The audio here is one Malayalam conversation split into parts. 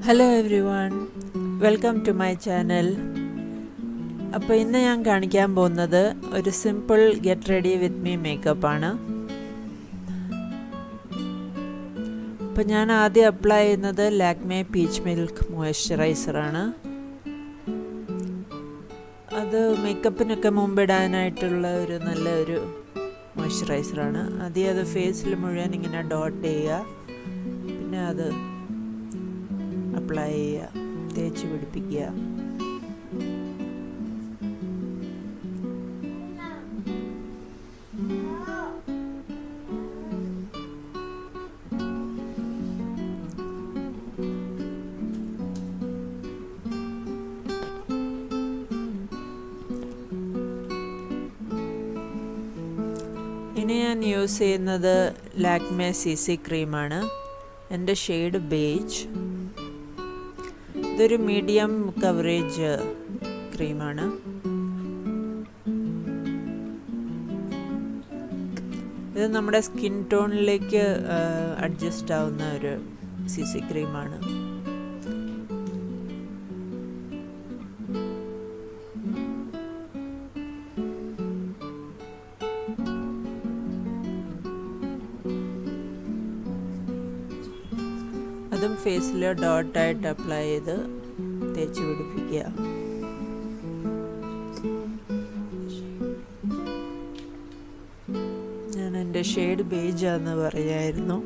Hello everyone, welcome to my channel. അപ്പോൾ ഇന്ന് ഞാൻ കാണിക്കാൻ പോകുന്നത് ഒരു simple get ready with me മേക്കപ്പാണ്. അപ്പോൾ ഞാൻ ആദ്യം അപ്ലൈ ചെയ്യുന്നത് ലാക്മേ പീച്ച് മിൽക്ക് മോയ്സ്ചറൈസറാണ്. അത് മേക്കപ്പിനൊക്കെ മുമ്പിടാനായിട്ടുള്ള ഒരു നല്ലൊരു മോയ്സ്ചറൈസറാണ്. ആദ്യം അത് ഫേസിൽ മുഴുവൻ ഇങ്ങനെ ഡോട്ട് ചെയ്യുക, പിന്നെ അത് അപ്ലൈ ചെയ്യുക, തേച്ച് പിടിപ്പിക്കുക. ഇനി ഞാൻ യൂസ് ചെയ്യുന്നത് ലാക്മേ CC ക്രീമാണ്. എൻ്റെ ഷെയ്ഡ് ബേജ്. ഇതൊരു മീഡിയം കവറേജ് ക്രീമാണ്. ഇത് നമ്മുടെ സ്കിൻ ടോണിലേക്ക് അഡ്ജസ്റ്റ് ആവുന്ന ഒരു CC ക്രീമാണ്. അതും ഫേസിൽ ഡോട്ടായിട്ട് അപ്ലൈ ചെയ്ത് തേച്ച് പിടിപ്പിക്കുക. ഞാൻ എൻ്റെ ഷെയ്ഡ് ബേജാന്ന് പറയായിരുന്നു.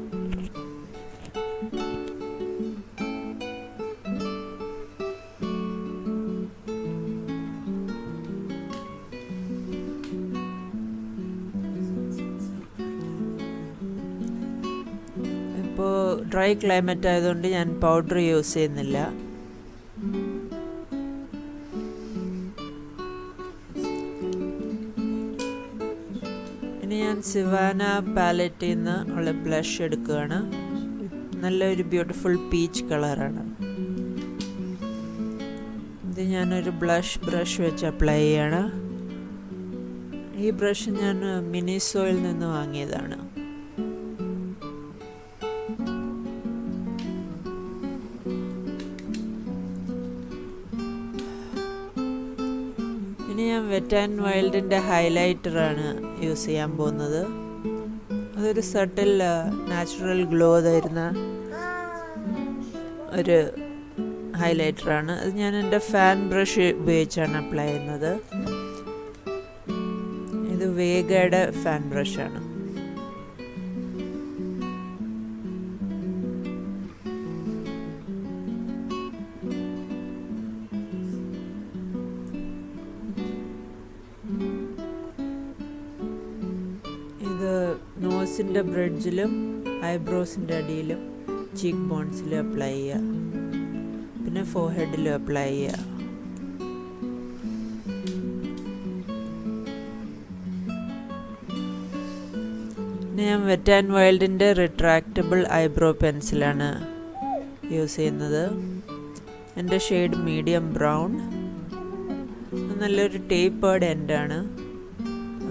ഇപ്പോൾ ഡ്രൈ ക്ലൈമറ്റ് ആയതുകൊണ്ട് ഞാൻ പൗഡർ യൂസ് ചെയ്യുന്നില്ല. ഇനി ഞാൻ സിവാന പാലറ്റിൽ നിന്ന് ഉള്ള ബ്ലഷ് എടുക്കുകയാണ്. നല്ലൊരു ബ്യൂട്ടിഫുൾ പീച്ച് കളറാണ്. ഇത് ഞാനൊരു ബ്രഷ് വെച്ച് അപ്ലൈ ചെയ്യാണ്. ഈ ബ്രഷ് ഞാൻ മിനിസോയിൽ നിന്ന് വാങ്ങിയതാണ്. ഇനി ഞാൻ വെറ്റ് ആൻഡ് വൈൽഡിൻ്റെ ഹൈലൈറ്ററാണ് യൂസ് ചെയ്യാൻ പോകുന്നത്. അതൊരു സട്ടിൽ നാച്ചുറൽ ഗ്ലോ തരുന്ന ഒരു ഹൈലൈറ്ററാണ്. അത് ഞാൻ എൻ്റെ ഫാൻ ബ്രഷ് ഉപയോഗിച്ചാണ് അപ്ലൈ ചെയ്യുന്നത്. ഇത് വേഗയുടെ ഫാൻ ബ്രഷാണ്. ഇത് നോസിൻ്റെ ബ്രിഡ്ജിലും ഐബ്രോസിൻ്റെ അടിയിലും ചീക്ക് ബോൺസിലും അപ്ലൈ ചെയ്യുക, പിന്നെ ഫോർഹെഡിലും അപ്ലൈ ചെയ്യുക. പിന്നെ ഞാൻ വെറ്റ് ആൻഡ് വൈൽഡിൻ്റെ റിട്രാക്റ്റബിൾ ഐബ്രോ പെൻസിലാണ് യൂസ് ചെയ്യുന്നത്. എൻ്റെ ഷെയ്ഡ് മീഡിയം ബ്രൗൺ. നല്ലൊരു ടേപ്പേർഡ് എൻഡാണ്,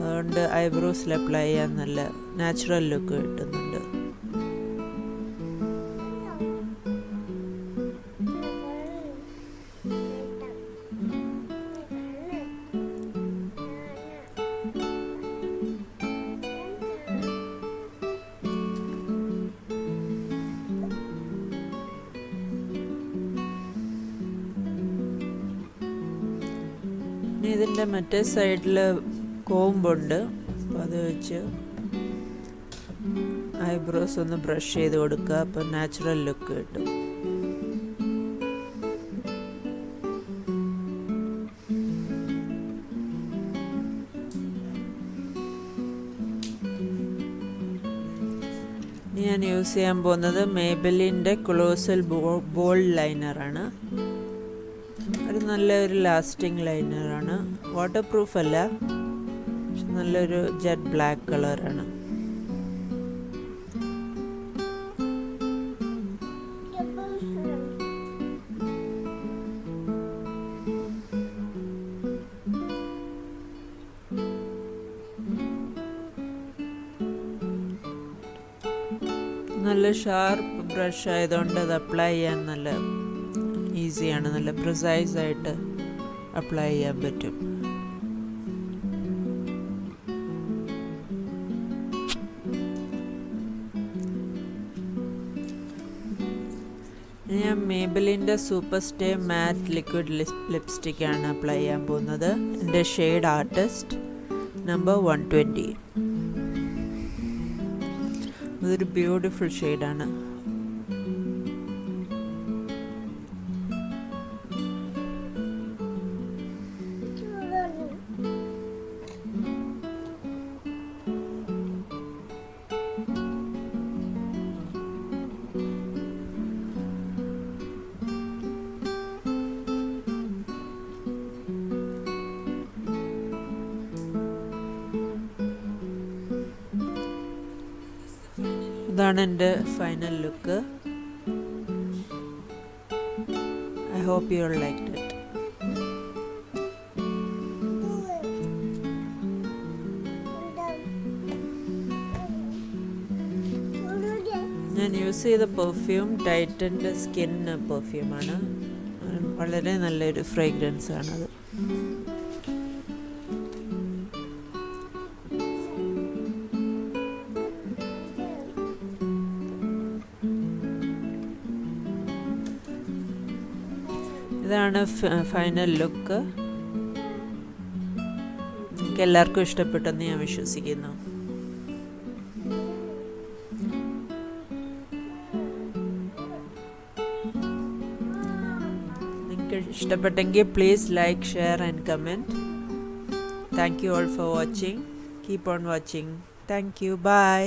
അതുകൊണ്ട് ഐബ്രോസിൽ അപ്ലൈ ചെയ്യാൻ നല്ല നാച്ചുറൽ ലുക്ക് കിട്ടുന്നുണ്ട്. ഇതിൻ്റെ മറ്റേ സൈഡിൽ കോമ്പുണ്ട്, അപ്പോൾ അത് വെച്ച് ഐബ്രോസ് ഒന്ന് ബ്രഷ് ചെയ്ത് കൊടുക്കുക. അപ്പോൾ നാച്ചുറൽ ലുക്ക് കിട്ടും. ഞാൻ യൂസ് ചെയ്യാൻ പോകുന്നത് മേബലിൻ്റെ കൊളോസൽ ബോൾഡ് ലൈനറാണ്. അത് നല്ലൊരു ലാസ്റ്റിംഗ് ലൈനറാണ്. വാട്ടർ പ്രൂഫ് അല്ല, പക്ഷെ നല്ലൊരു ജെറ്റ് ബ്ലാക്ക് കളറാണ്. നല്ല ഷാർപ്പ് ബ്രഷ് ആയതുകൊണ്ട് അത് അപ്ലൈ ചെയ്യാൻ നല്ല ഈസിയാണ്, നല്ല പ്രിസൈസ് ആയിട്ട് അപ്ലൈ ചെയ്യാൻ പറ്റും. ഞാൻ മേബലിൻ്റെ സൂപ്പർ സ്റ്റേ മാറ്റ് ലിക്വിഡ് ലിപ്സ്റ്റിക്കാണ് അപ്ലൈ ചെയ്യാൻ പോകുന്നത്. എൻ്റെ ഷെയ്ഡ് ആർട്ടിസ്റ്റ് നമ്പർ 120. ഇതൊരു ബ്യൂട്ടിഫുൾ ഷെയ്ഡാണ്. ഇതാണ് എൻ്റെ final look. I hope you all liked it. ഞാൻ യൂസ് ചെയ്ത പെർഫ്യൂം ടൈറ്റൻ്റെ സ്കിൻ പെർഫ്യൂമാണ്. വളരെ നല്ലൊരു ഫ്രേഗ്രൻസ് ആണത്. ഇതാണ് ഫൈനൽ ലുക്ക്. നിങ്ങൾക്ക് എല്ലാവർക്കും ഇഷ്ടപ്പെട്ടെന്ന് ഞാൻ വിശ്വസിക്കുന്നു. നിങ്ങൾക്ക് ഇഷ്ടപ്പെട്ടെങ്കിൽ please like, share and comment. Thank you all for watching. Keep on watching. Thank you. By.